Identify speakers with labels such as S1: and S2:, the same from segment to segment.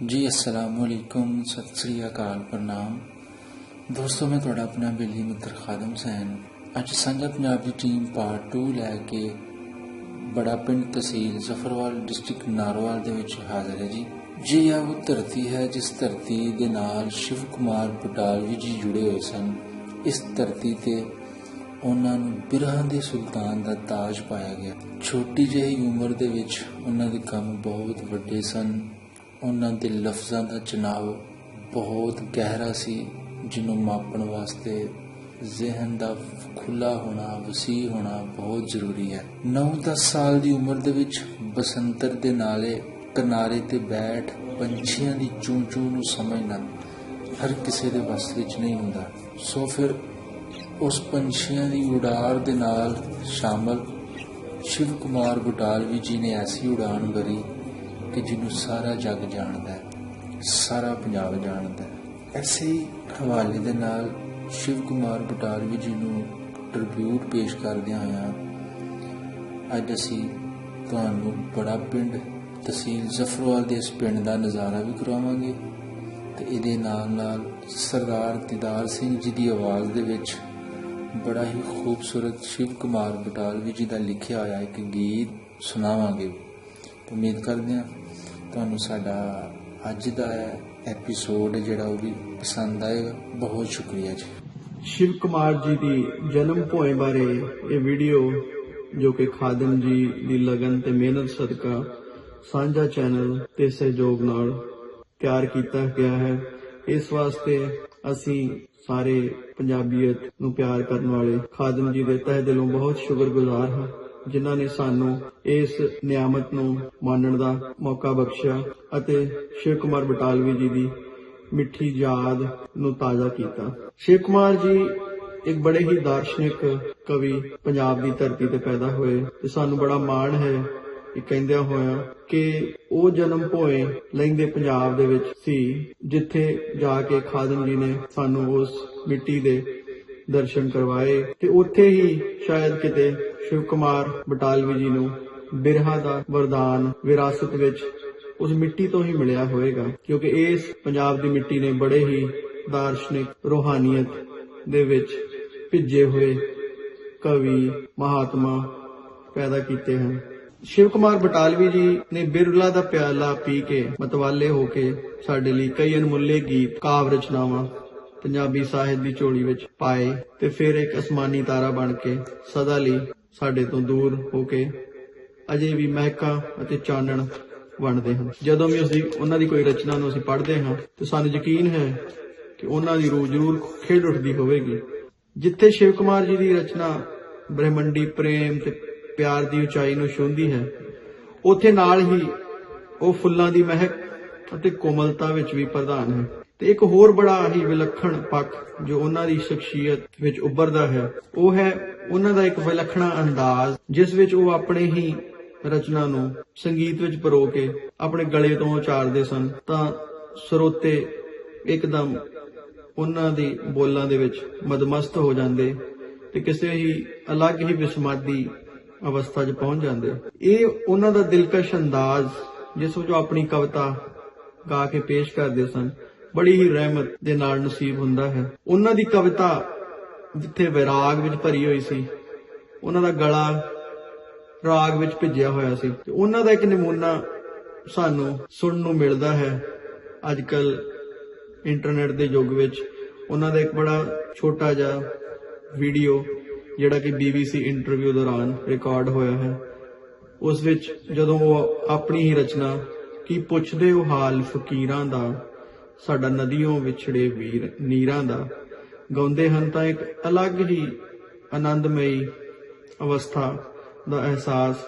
S1: जी अस्सलामुअलैकुम, सत श्री अकाल, प्रणाम दोस्तों। मैं थोड़ा अपना बेली मित्र खादम सैन अज साझा पंजाब की टीम पार्ट 2 लैके बड़ा पिंड तहसील जफरवाल डिस्ट्रिक्ट नारोवाल दे विच हाजिर है जी आ वो धरती है जिस धरती दे नाल शिव कुमार बटालवी जी जुड़े हुए सन। इस धरती ते उन्हां नूं बिरहां दे सुल्तान दा ताज पाया गया। छोटी जही उम्र दे विच उन्हां दे काम बहुत वड्डे सन। उन्हां दे लफ्ज़ां दा चुनाव बहुत गहरा सी, जिन्हों मापण वास्ते जहन दा खुला होना, वसी होना बहुत जरूरी है। 9-10 साल दी उम्र दे विच बसंतर दे नाले किनारे ते बैठ पंछियां दी चूं चूं नूं समझना हर किसी दे बस विच नहीं हुंदा। सो फिर उस पंछियां दी उड़ार दे नाल शामिल शिव कुमार बटालवी जी ने ऐसी उड़ान भरी कि जिन्हों सारा जग जानता है, सारा पंजाब जानता है। ऐसे ही हवाले दे नाल शिव कुमार बटालवी जी नूं ट्रिब्यूट पेश करदियां होइयां अज असीं तुहानूं बड़ा पिंड तहसील जफरवाल दे इस पिंड दा नज़ारा भी करवावांगे ते इहदे नाल नाल सरदार दीदार सिंह जी दी आवाज़ दे विच बड़ा ही खूबसूरत शिव कुमार बटालवी जी दा लिखिया होया एक गीत सुनावांगे। तो उम्मीद करते हैं तुहानूं साडा अज दा एपीसोड जिहड़ा वो भी पसंद आएगा। बहुत शुक्रिया जी।
S2: शिव कुमार जी की जन्म भोए बारे ये वीडियो जो कि खादम जी की लगन ते मेहनत सदका साझा चैनल ते सहयोग नाल तैयार किया गया है। इस वास्ते असी सारे पंजाबीयत नूं प्यार करने वाले खादम जी दे तहे दिलों बहुत शुक्रगुजार हाँ, जिन्हां ने सानू इस नियामत नूं मानण दा मौका बख्शिया अते शिव कुमार बटालवी जी दी मिठी याद नूं ताज़ा कीता। शिव कुमार जी एक बड़े ही दार्शनिक कवि पंजाब दी धरती ते पैदा होए ते सानू बड़ा माण है ਇਹ ਕਹਿੰਦਿਆਂ ਹੋਇਆ कि ਉਹ जन्म ਭੋਏ ਲਹਿੰਦੇ पंजाब ਦੇ ਵਿੱਚ ਸੀ ਜਿੱਥੇ ਜਾ ਕੇ ਖਾਦਮ जी ने सानू उस मिट्टी ਦੇ दर्शन करवाए ते उत्थे ही शायद किते शिव कुमार बटालवी जी नूं बिरहा दा वरदान विरासत विच उस मिट्टी तो ही मिलिया होएगा, क्योंकि इस पंजाब दी मिट्टी ने बड़े ही दार्शनिक रूहानियत दे विच भिजे हुए कवि महात्मा पैदा किए हैं। शिव कुमार बटालवी जी ने बिरला दा प्याला पी के मतवाले होके साडे लई कई अनमुल्ले गीत काव्य रचनावां पंजाबी साहित्य दी झोली विच पाए ते फिर एक आसमानी तारा बन के सदा लई साडे तो दूर होके अजे भी महकां अते चानण वंडदे हन। जदों भी उन्हां दी कोई रचना नूं असीं पढ़दे हां ते सानूं यकीन है कि उन्हां दी रूह जरूर खिड़ उठदी होवेगी। जिथे शिव कुमार जी दी रचना ब्रह्मंडी प्रेम ते प्यार दी उचाई नूं छूंदी है, उत्थे नाल ही ਉਹ फुल्लां दी महक अते कोमलता विच भी प्रधान है। ते एक होर बड़ा ही विलक्षण पक्ष जो उन्हां दी शख्सियत विच उभरदा है वो है उन्हां दा एक विलक्षण अंदाज, जिस विच वो अपने ही रचना नूं संगीत विच परो के अपने गले तो उचारदे सन तां ਸਰੋਤੇ एकदम उन्हां दी बोलां दे विच मदमस्त हो जांदे ते किसी ही अलग ही विसमादी अवस्था च पहुंच जाते। ये उन्हां दा दिलकश अंदाज जिस विच अपनी कविता गा के पेश करते सन बड़ी ही रहमत दे नाल नसीब हुंदा है। उन्हां दी कविता जिथे वैराग विच भरी हुई सी, उन्हां दा गला राग विच भिजिया होया सी। उन्हां दा एक नमूना सानू सुनन नूं मिलदा है अजकल इंटरनेट दे युग विच। उन्हां दा एक बड़ा छोटा जिहा वीडियो जिहड़ा कि BBC इंटरव्यू दौरान रिकॉर्ड होया है, उस विच जदों वो अपनी ही रचना की पुछदे हो हाल फकीरां दा साडा नदियों विछड़े वीर नीरां दा गाउंदे हन तां एक अलग ही आनंदमयी अवस्था दा एहसास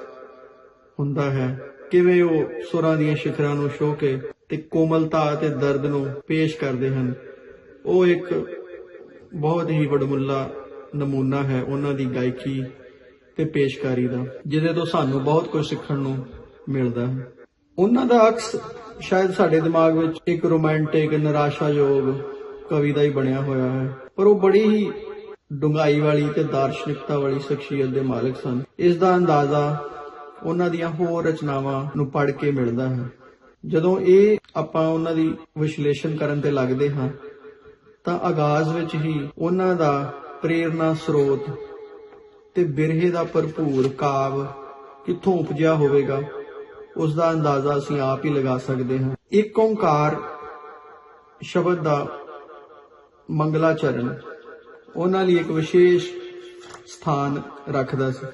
S2: हुंदा है। किवें वो सुरां दीयां शिखरां नूं छो के ते कोमलता ते दर्द नूं पेश करदे हन। वो एक बहुत ही वडमुला नमूना है उन्हां दी गायकी ते पेशकारी दा, जिहदे तो सानू बहुत कुछ सीखण नूं मिलदा है। उन्हां दा अक्स शायद साडे दिमाग विच एक रोमांटिक निराशायोग कवि दा ही बनिया होया है, पर वो बड़ी ही डूंघाई वाली ते दार्शनिकता वाली शख्सियत दे मालिक सन। इस दा अंदाजा उन्हां दियां होर रचनावां नूं पढ़ के मिलदा है। ਜਦੋਂ ਇਹ ਆਪਾਂ ਉਹਨਾਂ ਦੀ ਵਿਸ਼ਲੇਸ਼ਣ ਕਰਨ ਤੇ ਲੱਗਦੇ ਹਾਂ ਤਾਂ ਆਗਾਜ਼ ਵਿੱਚ ਹੀ ਉਹਨਾਂ ਦਾ ਪ੍ਰੇਰਨਾ ਸਰੋਤ ਤੇ ਬਿਰਹੇ ਦਾ ਭਰਪੂਰ ਕਾਵ ਕਿੱਥੋਂ ਉਪਜਿਆ ਹੋਵੇਗਾ ਉਸ ਦਾ ਅੰਦਾਜ਼ਾ ਅਸੀਂ ਆਪ ਹੀ ਲਗਾ ਸਕਦੇ ਹਾਂ। ਇੱਕ ਓਂਕਾਰ ਸ਼ਬਦ ਦਾ ਮੰਗਲਾਚਰਨ ਉਹਨਾਂ ਲਈ ਇੱਕ ਵਿਸ਼ੇਸ਼ ਸਥਾਨ ਰੱਖਦਾ ਸੀ।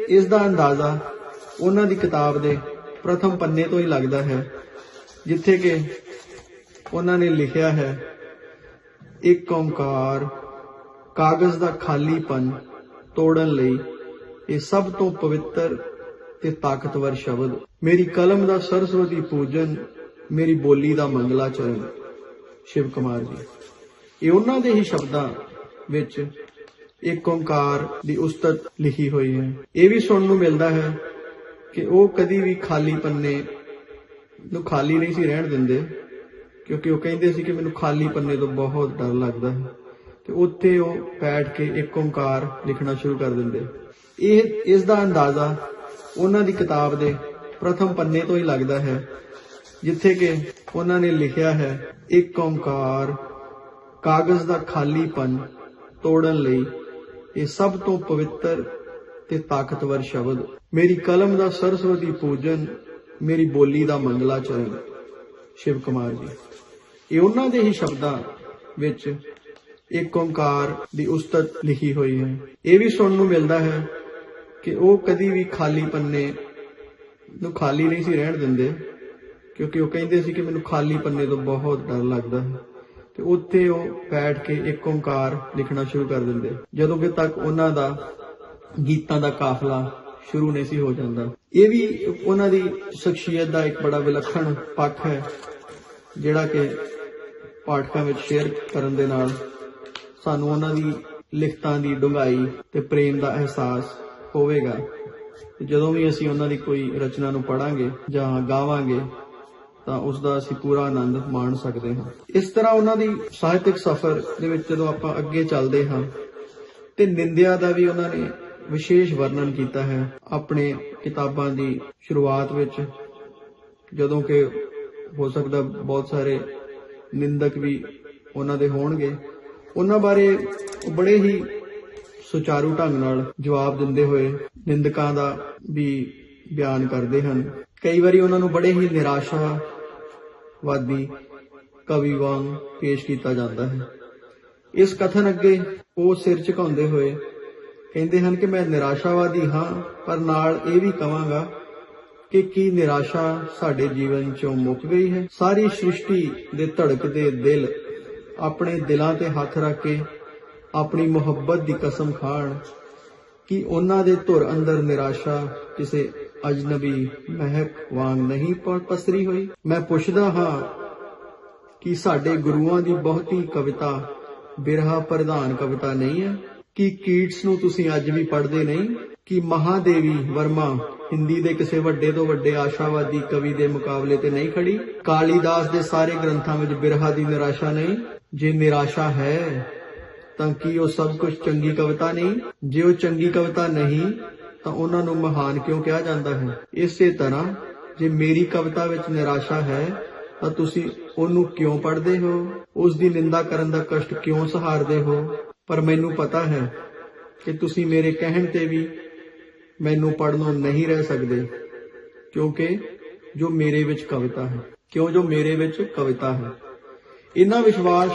S2: ਇਸ ਦਾ ਅੰਦਾਜ਼ਾ ਉਹਨਾਂ ਦੀ ਕਿਤਾਬ ਦੇ ਪ੍ਰਥਮ ਪੰਨੇ ਤੋਂ ਹੀ ਲੱਗਦਾ ਹੈ, ਜਿੱਥੇ ਕਿ ਉਹਨਾਂ ਨੇ ਲਿਖਿਆ ਹੈ, ਇੱਕ ਓਂਕਾਰ ਕਾਗਜ਼ ਦਾ ਖਾਲੀਪਨ ਤੋੜਨ ਲਈ ਇਹ ਸਭ ਤੋਂ ਪਵਿੱਤਰ ਤੇ ਤਾਕਤਵਰ ਸ਼ਬਦ, ਮੇਰੀ ਕਲਮ ਦਾ ਸਰਸਵਤੀ ਪੂਜਨ, ਮੇਰੀ ਬੋਲੀ ਦਾ ਮੰਗਲਾਚਰਨ। ਸ਼ਿਵ ਕੁਮਾਰ ਜੀ, ਇਹ ਉਹਨਾਂ ਦੇ ਹੀ ਸ਼ਬਦਾਂ ਵਿੱਚ ਇੱਕ ਓਂਕਾਰ ਦੀ ਉਸਤਤ ਲਿਖੀ ਹੋਈ ਹੈ। ਇਹ ਵੀ ਸੁਣਨ ਨੂੰ ਮਿਲਦਾ ਹੈ ਕਿ ਉਹ ਕਦੀ ਵੀ ਖਾਲੀ ਪੰਨੇ ਨੂੰ ਖਾਲੀ ਨਹੀਂ ਸੀ ਰਹਿਣ ਦਿੰਦੇ, ਕਿਉਂਕਿ ਉਹ ਕਹਿੰਦੇ ਸੀ ਕਿ ਮੈਨੂੰ ਖਾਲੀ ਪੰਨੇ ਤੋਂ ਬਹੁਤ ਡਰ ਲੱਗਦਾ ਹੈ, ਤੇ ਉੱਥੇ ਉਹ ਬੈਠ ਕੇ ਇੱਕ ਓਂਕਾਰ ਲਿਖਣਾ ਸ਼ੁਰੂ ਕਰ ਦਿੰਦੇ। ਇਸ ਦਾ ਅੰਦਾਜ਼ਾ ਉਹਨਾਂ ਦੀ ਕਿਤਾਬ ਦੇ ਪ੍ਰਥਮ ਪੰਨੇ ਤੋਂ ਹੀ ਲੱਗਦਾ ਹੈ, ਜਿੱਥੇ ਕਿ ਉਹਨਾਂ ਨੇ ਲਿਖਿਆ ਹੈ, ਇੱਕ ਓਂਕਾਰ ਕਾਗਜ਼ ਦਾ ਖਾਲੀਪਨ ਤੋੜਨ ਲਈ ਇਹ ਸਭ ਤੋਂ ਪਵਿੱਤਰ ਤੇ ਤਾਕਤਵਰ ਸ਼ਬਦ, ਮੇਰੀ ਕਲਮ ਦਾ ਸਰਸਵਤੀ ਪੂਜਨ, ਮੇਰੀ ਬੋਲੀ ਦਾ ਮੰਗਲਾਚਰਨ। ਸ਼ਿਵ ਕੁਮਾਰ ਜੀ, ਇਹ ਉਹਨਾਂ ਦੇ ਹੀ ਸ਼ਬਦਾਂ ਵਿੱਚ ਇੱਕ ਓਂਕਾਰ ਦੀ ਉਸਤਤ ਲਿਖੀ ਹੋਈ ਹੈ। ਇਹ ਵੀ ਸੁਣਨ ਨੂੰ ਮਿਲਦਾ ਹੈ ਕਿ ਉਹ ਕਦੀ ਵੀ ਖਾਲੀ ਪੰਨੇ ਨੂੰ ਖਾਲੀ ਨਹੀਂ ਸੀ ਰਹਿਣ ਦਿੰਦੇ, ਕਿਉਂਕਿ ਉਹ ਕਹਿੰਦੇ ਸੀ ਕਿ ਮੈਨੂੰ ਖਾਲੀ ਪੰਨੇ ਤੋਂ ਬਹੁਤ ਡਰ ਲੱਗਦਾ ਹੈ, ਤੇ ਉੱਥੇ ਉਹ ਬੈਠ ਕੇ ਇੱਕ ਓਂਕਾਰ ਲਿਖਣਾ ਸ਼ੁਰੂ ਕਰ ਦਿੰਦੇ, ਜਦੋਂ ਕਿ ਤੱਕ ਉਹਨਾਂ ਦਾ ਗੀਤਾਂ ਦਾ ਕਾਫਲਾ ਸ਼ੁਰੂ ਨਹੀਂ ਸੀ ਹੋ ਜਾਂਦਾ। ਇਹ ਵੀ ਉਹਨਾਂ ਦੀ ਸ਼ਖਸੀਅਤ ਦਾ ਇੱਕ ਬੜਾ ਵਿਲੱਖਣ ਪੱਖ ਹੈ, ਜਿਹੜਾ ਕਿ ਪਾਠਕਾਂ ਵਿੱਚ ਸ਼ੇਅਰ ਕਰਨ ਦੇ ਨਾਲ ਸਾਨੂੰ ਉਹਨਾਂ ਦੀ ਲਿਖਤਾਂ ਦੀ ਡੂੰਘਾਈ ਤੇ ਪ੍ਰੇਮ ਦਾ ਅਹਿਸਾਸ ਹੋਵੇਗਾ। ਜਦੋਂ ਵੀ ਅਸੀਂ ਉਹਨਾਂ ਦੀ ਕੋਈ ਰਚਨਾ ਨੂੰ ਪੜ੍ਹਾਂਗੇ ਜਾਂ ਗਾਵਾਂਗੇ ਤਾਂ ਉਸ ਦਾ ਅਸੀਂ ਪੂਰਾ ਆਨੰਦ ਮਾਣ ਸਕਦੇ ਹਾਂ। ਇਸ ਤਰ੍ਹਾਂ ਉਹਨਾਂ ਦੀ ਸਾਹਿਤਕ ਸਫ਼ਰ ਦੇ ਵਿੱਚ ਜਦੋਂ ਆਪਾਂ ਅੱਗੇ ਚੱਲਦੇ ਹਾਂ ਤੇ ਨਿੰਦਿਆ ਦਾ ਵੀ ਉਹਨਾਂ ਨੇ ਵਿਸ਼ੇਸ਼ ਵਰਣਨ ਕੀਤਾ ਹੈ ਆਪਣੇ ਕਿਤਾਬਾਂ ਦੀ ਸ਼ੁਰੂਆਤ ਵਿੱਚ, ਜਦੋਂ ਕਿ ਹੋ ਸਕਦਾ ਬਹੁਤ ਸਾਰੇ ਨਿੰਦਕ ਵੀ ਉਹਨਾਂ ਦੇ ਹੋਣਗੇ। ਉਹਨਾਂ ਬਾਰੇ ਬੜੇ ਹੀ ਸੁਚਾਰੂ ਢੰਗ ਨਾਲ ਜਵਾਬ ਦਿੰਦੇ ਹੋਏ ਨਿੰਦਕਾਂ ਦਾ ਵੀ ਬਿਆਨ ਕਰਦੇ ਹਨ। ਕਈ ਵਾਰੀ ਉਹਨਾਂ ਨੂੰ ਬੜੇ ਹੀ ਨਿਰਾਸ਼ਾਵਾਦੀ ਕਵੀ ਵਾਂਗ ਪੇਸ਼ ਕੀਤਾ ਜਾਂਦਾ ਹੈ। ਇਸ ਕਥਨ ਅੱਗੇ ਉਹ ਸਿਰ ਝੁਕਾਉਂਦੇ ਹੋਏ ਕਹਿੰਦੇ ਹਨ ਕਿ ਮੈਂ ਨਿਰਾਸ਼ਾਵਾਦੀ ਹਾਂ, ਪਰ ਨਾਲ ਇਹ ਵੀ ਕਹਾਂਗਾ ਕਿ ਕੀ ਨਿਰਾਸ਼ਾ ਸਾਡੇ ਜੀਵਨ ਚੋਂ ਮੁੱਕ ਗਈ ਹੈ? ਸਾਰੀ ਸ੍ਰਿਸ਼ਟੀ ਦੇ ਧੜਕਦੇ ਦਿਲ ਆਪਣੇ ਦਿਲਾਂ ਤੇ ਹੱਥ ਰੱਖ ਕੇ ਆਪਣੀ ਮੁਹੱਬਤ ਦੀ ਕਸਮ ਖਾਣ ਕਿ ਉਹਨਾਂ ਦੇ ਧੁਰ ਅੰਦਰ ਨਿਰਾਸ਼ਾ ਕਿਸੇ ਅਜਨਬੀ ਮਹਿਕ ਵਾਂਗ ਨਹੀਂ ਪਸਰੀ ਹੋਈ। ਮੈਂ ਪੁੱਛਦਾ ਹਾਂ ਕਿ ਸਾਡੇ ਗੁਰੂਆਂ ਦੀ ਬਹੁਤੀ ਕਵਿਤਾ ਬਿਰਹਾ ਪ੍ਰਧਾਨ ਕਵਿਤਾ ਨਹੀਂ ਹੈ? ਕਿ ਕੀਟਸ ਨੂੰ ਤੁਸੀਂ ਅੱਜ ਵੀ ਪੜ੍ਹਦੇ ਨਹੀਂ? ਕਿ ਮਹਾਦੇਵੀ ਵਰਮਾ ਹਿੰਦੀ ਦੇ ਕਿਸੇ ਵੱਡੇ ਤੋਂ ਵੱਡੇ ਆਸ਼ਾਵਾਦੀ ਕਵੀ ਦੇ ਮੁਕਾਬਲੇ ਤੇ ਨਹੀਂ ਖੜੀ? ਕਾਲੀਦਾਸ ਦੇ ਸਾਰੇ ਗ੍ਰੰਥਾਂ ਵਿੱਚ ਬਿਰਹਾ ਦੀ ਨਿਰਾਸ਼ਾ ਨਹੀਂ? ਜੇ ਨਿਰਾਸ਼ਾ ਹੈ ਤਾਂ ਕੀ ਉਹ ਸਭ ਕੁਝ ਚੰਗੀ ਕਵਿਤਾ ਨਹੀਂ? ਜੇ ਉਹ ਚੰਗੀ ਕਵਿਤਾ ਨਹੀਂ ਤਾਂ ਉਹਨਾਂ ਨੂੰ ਮਹਾਨ ਕਿਉਂ ਕਿਹਾ ਜਾਂਦਾ ਹੈ? ਇਸੇ ਤਰ੍ਹਾਂ ਜੇ ਮੇਰੀ ਕਵਿਤਾ ਵਿੱਚ ਨਿਰਾਸ਼ਾ ਹੈ ਤਾਂ ਤੁਸੀਂ ਉਹਨੂੰ ਕਿਉਂ ਪੜ੍ਹਦੇ ਹੋ? ਉਸ ਦੀ ਨਿੰਦਾ ਕਰਨ ਦਾ ਕਸ਼ਟ ਕਿਉਂ ਸਹਾਰਦੇ ਹੋ? ਪਰ ਮੈਨੂੰ ਪਤਾ ਹੈ ਕਿ ਤੁਸੀਂ ਮੇਰੇ ਕਹਿਣ ਤੇ ਵੀ ਮੈਨੂੰ ਪੜ੍ਹਨੋਂ ਨਹੀਂ ਰਹਿ ਸਕਦੇ, ਕਿਉਂਕਿ ਜੋ ਮੇਰੇ ਵਿੱਚ ਕਵਿਤਾ ਹੈ, ਜੋ ਮੇਰੇ ਵਿੱਚ ਕਵਿਤਾ ਹੈ। ਇੰਨਾ ਵਿਸ਼ਵਾਸ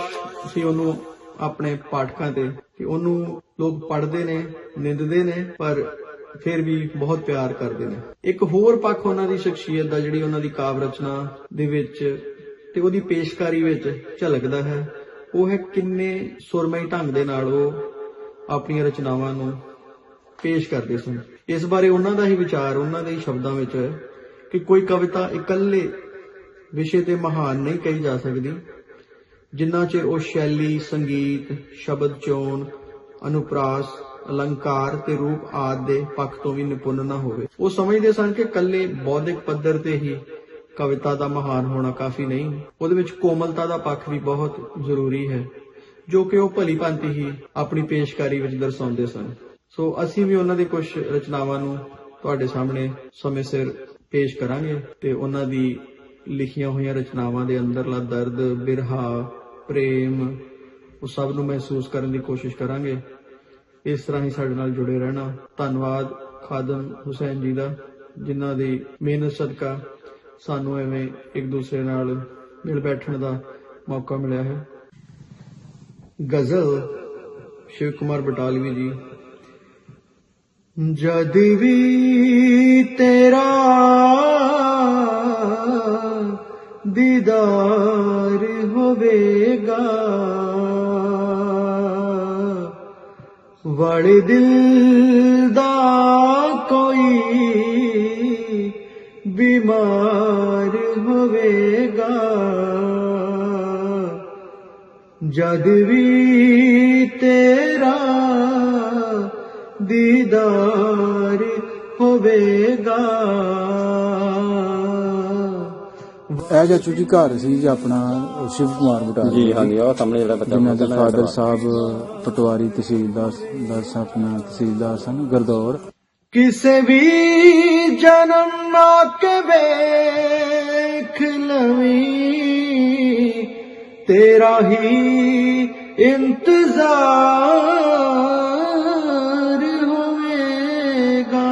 S2: ਸੀ ਉਹਨੂੰ ਆਪਣੇ ਪਾਠਕਾਂ ਤੇ ਕਿ ਉਹਨੂੰ ਲੋਕ ਪੜ੍ਹਦੇ ਨੇ, ਨਿੰਦਦੇ ਨੇ, ਪਰ ਫਿਰ ਵੀ ਬਹੁਤ ਪਿਆਰ ਕਰਦੇ ਨੇ। ਇੱਕ ਹੋਰ ਪੱਖ ਉਹਨਾਂ ਦੀ ਸ਼ਖਸੀਅਤ ਦਾ, ਜਿਹੜੀ ਉਹਨਾਂ ਦੀ ਕਾਵਿ ਰਚਨਾ ਦੇ ਵਿੱਚ ਤੇ ਉਹਦੀ ਪੇਸ਼ਕਾਰੀ ਵਿੱਚ ਝਲਕਦਾ ਹੈ, ਉਹ ਹੈ ਕਿੰਨੇ ਸੁਰਮਈ ਢੰਗ ਦੇ ਨਾਲ ਉਹ ਆਪਣੀਆਂ ਰਚਨਾਵਾਂ ਨੂੰ ਪੇਸ਼ ਕਰਦੇ ਸਨ। ਇਸ ਬਾਰੇ ਉਹਨਾਂ ਦਾ ਹੀ ਵਿਚਾਰ ਉਹਨਾਂ ਦੇ ਹੀ ਸ਼ਬਦਾਂ ਵਿੱਚ ਹੈ ਕਿ ਕੋਈ ਕਵਿਤਾ ਇਕੱਲੇ ਵਿਸ਼ੇ ਤੇ ਮਹਾਨ ਨਹੀਂ ਕਹੀ ਜਾ ਸਕਦੀ ਜਿੰਨਾ ਚਿਰ ਉਹ ਸ਼ੈਲੀ, ਸੰਗੀਤ, ਸ਼ਬਦ ਚੋਣ, ਅਨੁਪ੍ਰਾਸ, ਅਲੰਕਾਰ ਤੇ ਰੂਪ ਆਦਿ ਦੇ ਪੱਖ ਤੋਂ ਵੀ ਨਿਪੁੰਨ ਨਾ ਹੋਵੇ। ਉਹ ਸਮਝਦੇ ਸਨ ਕਿ ਇਕੱਲੇ ਬੌਧਿਕ ਪੱਧਰ ਤੇ ਹੀ ਕਵਿਤਾ ਦਾ ਮਹਾਨ ਹੋਣਾ ਕਾਫੀ ਨਹੀਂ, ਉਹਦੇ ਵਿੱਚ ਕੋਮਲਤਾ ਦਾ ਪੱਖ ਵੀ ਬਹੁਤ ਜ਼ਰੂਰੀ ਹੈ, ਜੋ ਕਿ ਉਹ ਭਲੀ ਭਾਂਤੀ ਹੀ ਆਪਣੀ ਪੇਸ਼ਕਾਰੀ ਵਿੱਚ ਦਰਸਾਉਂਦੇ ਸਨ। ਸੋ ਅਸੀਂ ਵੀ ਉਹਨਾਂ ਦੀ ਕੁਝ ਰਚਨਾਵਾਂ ਨੂੰ ਤੁਹਾਡੇ ਸਾਹਮਣੇ ਸਮੇਂ ਸਿਰ ਪੇਸ਼ ਕਰਾਂਗੇ ਤੇ ਉਹਨਾਂ ਦੀ ਲਿਖੀਆਂ ਹੋਈਆਂ ਰਚਨਾਵਾਂ ਦੇ ਅੰਦਰਲਾ ਦਰਦ, ਬਿਰਹਾ, ਪ੍ਰੇਮ, ਉਹ ਸਭ ਨੂੰ ਮਹਿਸੂਸ ਕਰਨ ਦੀ ਕੋਸ਼ਿਸ਼ ਕਰਾਂਗੇ। ਇਸ ਤਰ੍ਹਾਂ ਹੀ ਸਾਡੇ ਨਾਲ ਜੁੜੇ ਰਹਿਣਾ। ਧੰਨਵਾਦ ਖਾਦਮ ਹੁਸੈਨ ਜੀ ਦਾ, ਜਿਨ੍ਹਾਂ ਦੀ ਮਿਹਨਤ ਸਦਕਾ ਸਾਨੂੰ ਐਵੇਂ ਇੱਕ ਦੂਸਰੇ ਨਾਲ ਮਿਲ ਬੈਠਣ ਦਾ ਮੌਕਾ ਮਿਲਿਆ ਹੈ। ਗਜ਼ਲ ਸ਼ਿਵ ਕੁਮਾਰ ਬਟਾਲਵੀ ਜੀ। ਜਦ ਵੀ ਤੇਰਾ ਦੀਦਾਰ ਹੋਵੇਗਾ, ਵਾਲੇ ਦਿਲ ਦਾ ਕੋਈ ਬਿਮਾਰ ਹੋਵੇਗਾ, ਜਦ ਵੀ ਤੇਰਾ ਦੀਦਾਰ ਹੋਵੇਗਾ।
S1: ਇਹ ਚਾਚੂ ਜੀ ਘਰ ਸੀ ਜੀ ਆਪਣਾ ਸ਼ਿਵ ਕੁਮਾਰ ਬਟਾਲਵੀ
S3: ਜੀ ਹਾਂਜੀ, ਉਹ ਸਾਹਮਣੇ ਜਿਹੜਾ ਬੱਚਾ
S1: ਜਿਨ੍ਹਾਂ ਦੇ ਫਾਦਰ ਸਾਹਿਬ ਪਟਵਾਰੀ ਤਹਿਸੀਲਦਾਰ ਆਪਣਾ ਤਹਿਸੀਲਦਾਰ ਸਨ ਗਰਦੌਰ।
S2: ਕਿਸੇ ਵੀ ਜਨਮ ਆ ਕੇ ਵੇਖ ਲਵੀਂ, ਤੇਰਾ ਹੀ ਇੰਤਜ਼ਾਰ ਹੋਵੇਗਾ,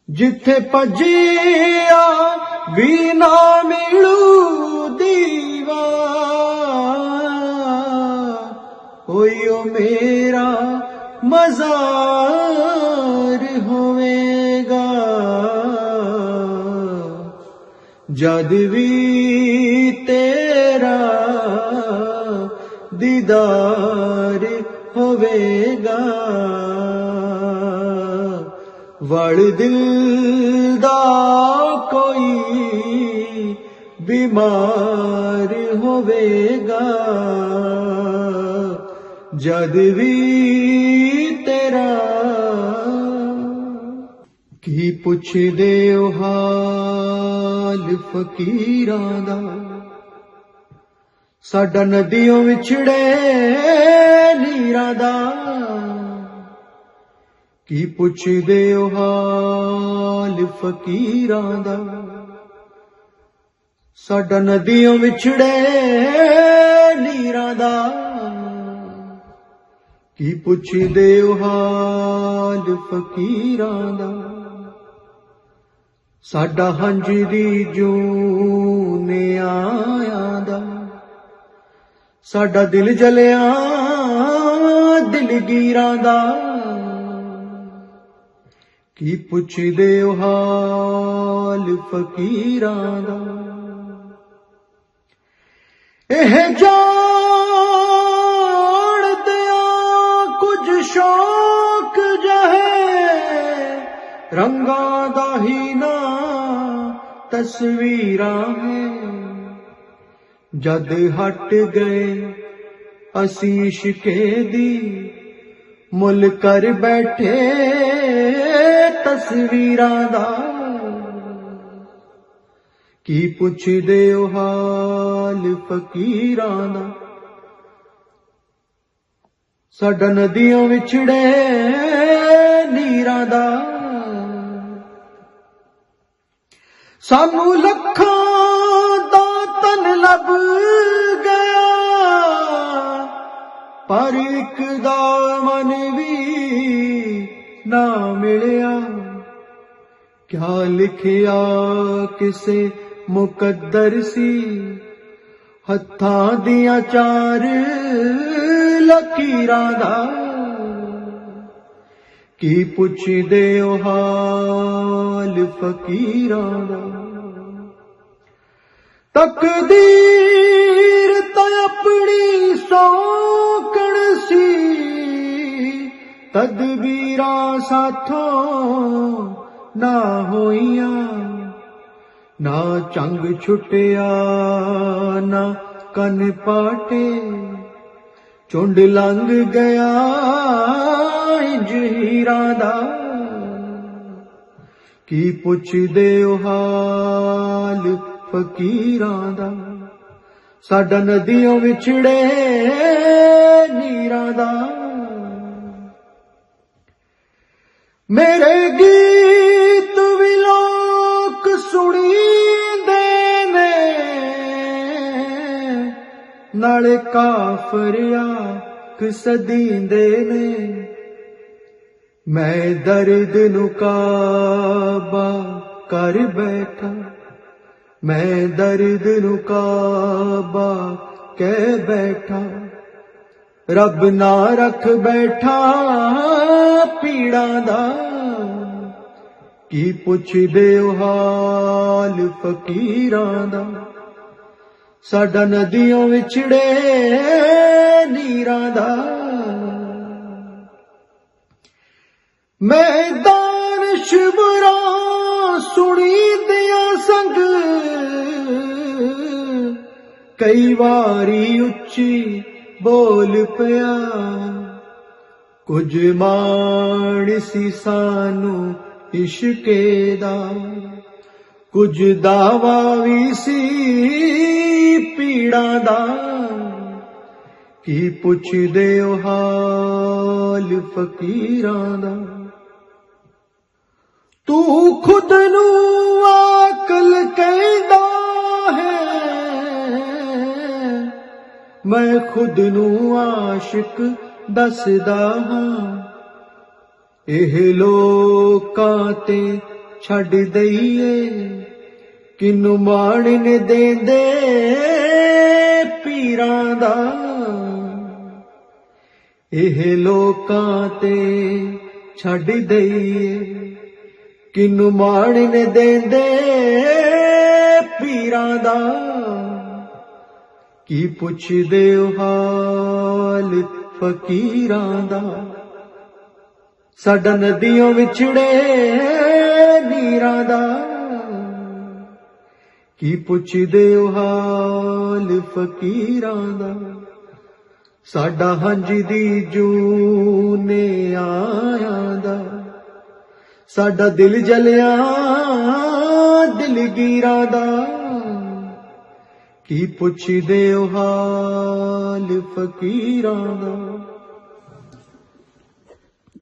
S2: ਜਿੱਥੇ ਭੱਜਿਆ ਵੀ ਨਾ ਮਿਲੂ ਦੀਵਾ, ਹੋਈ ਓ ਮੇਰਾ ਮਜ਼ਾਰ ਹੋਵੇਗਾ, ਜਦ ਵੀ ਤੇਰਾ ਦੀਦਾਰ ਹੋਵੇਗਾ, ਵੜ ਦਿਲ ਦਾ ਕੋਈ ਬਿਮਾਰ ਹੋਵੇਗਾ, ਜਦ ਵੀ ਤੇਰਾ। ਕੀ ਪੁੱਛਦੇ ਓ ਹਾਲ ਫਕੀਰਾਂ ਦਾ, ਸਾਡਾ ਨਦੀਆਂ ਵਿਛੜੇ ਨੀਰਾਂ ਦਾ, ਕੀ ਪੁੱਛਦੇ ਓ ਹਾਲ ਫਕੀਰਾਂ ਦਾ, ਸਾਡਾ ਨਦੀਆਂ ਵਿਛੜੇ ਨੀਰਾਂ ਦਾ, ਕੀ ਪੁੱਛਦੇ ਓ ਹਾਲ ਫਕੀਰਾਂ ਦਾ, ਸਾਡਾ ਹੰਝ ਦੀ ਜੂਨ ਆਇਆਂ ਦਾ, ਸਾਡਾ ਦਿਲ ਜਲਿਆ ਦਿਲਗੀਰਾਂ ਦਾ, ਕੀ ਪੁੱਛਦੇ ਓ ਹਾਲ ਫਕੀਰਾਂ ਦਾ। ਇਹ ਸ਼ੌਕ ਜਹੇ ਰੰਗਾਂ ਦਾ ਹੀ ਨਾ ਤਸਵੀਰਾਂ ਹੈ, ਜਦ ਹਟ ਗਏ ਅਸੀਂ ਇਸ਼ਕੇ ਦੀ, ਮੁੱਲ ਕਰ ਬੈਠੇ ਤਸਵੀਰਾਂ ਦਾ, ਕੀ ਪੁੱਛਦੇ ਓ ਹਾਲ ਫਕੀਰਾਂ ਦਾ, ਸਾਡਾ ਨਦੀਆਂ ਵਿਛੜੇ ਨੀਰਾਂ ਦਾ, ਸਾਨੂੰ ਲੱਖਾਂ ਦਾ ਤਨ ਲੱਭ ਗਿਆ, ਪਰ ਇੱਕ ਦਾ ਮਨ ਵੀ ਨਾ ਮਿਲਿਆ, ਕਿਆ ਲਿਖਿਆ ਕਿਸੇ ਮੁਕੱਦਰ ਸੀ, ਹੱਥਾਂ ਦੀਆਂ ਚਾਰ ਲਕੀਰਾਂ ਦਾ, ਕੀ ਪੁੱਛਦੇ ਓ ਹਾਲ ਫਕੀਰਾਂ ਦਾ। ਤਕਦੀਰ ਤਾਂ ਆਪਣੀ ਸੌਕਣ ਸੀ, ਤਦਬੀਰਾਂ ਸਾਥੋਂ ਨਾ ਹੋਈਆਂ, ਨਾ ਚੰਗ ਛੁੱਟਿਆ ਨਾ ਕੰਨ ਪਾਟੇ, ਝੁੰਡ ਲੰਘ ਗਿਆ ਇੰਜ ਹੀਰਾਂ ਦਾ, ਕੀ ਪੁੱਛਦੇ ਓ ਹਾਲ ਫਕੀਰਾਂ ਦਾ, ਸਾਡਾ ਨਦੀਆਂ ਵਿਛੜੇ ਨੀਰਾਂ ਦਾ। ਮੇਰੇ ਗੀਤ ਕਾਫਰ ਆਖ ਸਦੀਂਦੇ ਨੇ, ਮੈਂ ਦਰਦ ਨੂੰ ਕਾਬਾ ਕਰ ਬੈਠਾ, ਮੈਂ ਦਰਦ ਨੂੰ ਕਾਬਾ ਕਹਿ ਬੈਠਾ। ਰੱਬ ਨਾ ਰੱਖ ਬੈਠਾ ਪੀੜਾਂ ਦਾ, ਕੀ ਪੁੱਛਦੇ ਹੋ ਹਾਲ ਫਕੀਰਾਂ ਦਾ। ਸਾਡਾ ਨਦੀਆਂ ਵਿਛੜੇ ਨੀਰਾਂ ਦਾ, ਮੈਦਾਨ ਸ਼ਿਵਰਾਂ ਸੁਣੀ ਦਿਆਂ ਸੰਗ, ਕਈ ਵਾਰੀ ਉੱਚੀ ਬੋਲ ਪਿਆ। ਕੁਝ ਮਾਣ ਸੀ ਸਾਨੂੰ ਇਸ਼ਕੇ ਦਾ, ਕੁਝ ਦਾਵਾ ਵੀ ਸੀ ਪੀੜਾਂ ਦਾ, ਕੀ ਪੁੱਛਦੇ ਹੋ ਹਾਲ ਫਕੀਰਾਂ ਦਾ। ਤੂੰ ਖੁਦ ਨੂੰ ਆਕਲ ਕਹਿੰਦਾ ਹੈ, ਮੈਂ ਖੁਦ ਨੂੰ ਆਸ਼ਿਕ ਦੱਸਦਾ ਹਾਂ। ਇਹ ਲੋਕਾਂ ਤੇ ਛੱਡ ਦਈਏ, ਕਿਨੂੰ ਮਾਣਨ ਦੇਂਦੇ ਪੀਰਾਂ ਦਾ। ਇਹ ਲੋਕਾਂ ਤੇ ਛੱਡ ਦਈਏ, ਕਿਨੂੰ ਮਾਣਨ ਦੇਂਦੇ ਪੀਰਾਂ ਦਾ। ਕੀ ਪੁੱਛਦੇ ਹੋ ਹਾਲ ਫਕੀਰਾਂ ਦਾ। ਸਾਡਾ ਨਦੀਆਂ ਵਿਛੜੇ ਨੀਰਾਂ ਦਾ, ਕੀ ਪੁੱਛਦੇ ਹੋ ਹਾਲ ਫਕੀਰਾਂ ਦਾ। ਸਾਡਾ ਹੰਝ ਦੀ ਜੂਨੇ ਆਇਆਂ ਦਾ, ਸਾਡਾ ਦਿਲ ਜਲਿਆ ਦਿਲਗੀਰਾਂ ਦਾ, ਕੀ ਪੁੱਛਦੇ ਹੋ ਹਾਲ ਫਕੀਰਾਂ ਦਾ।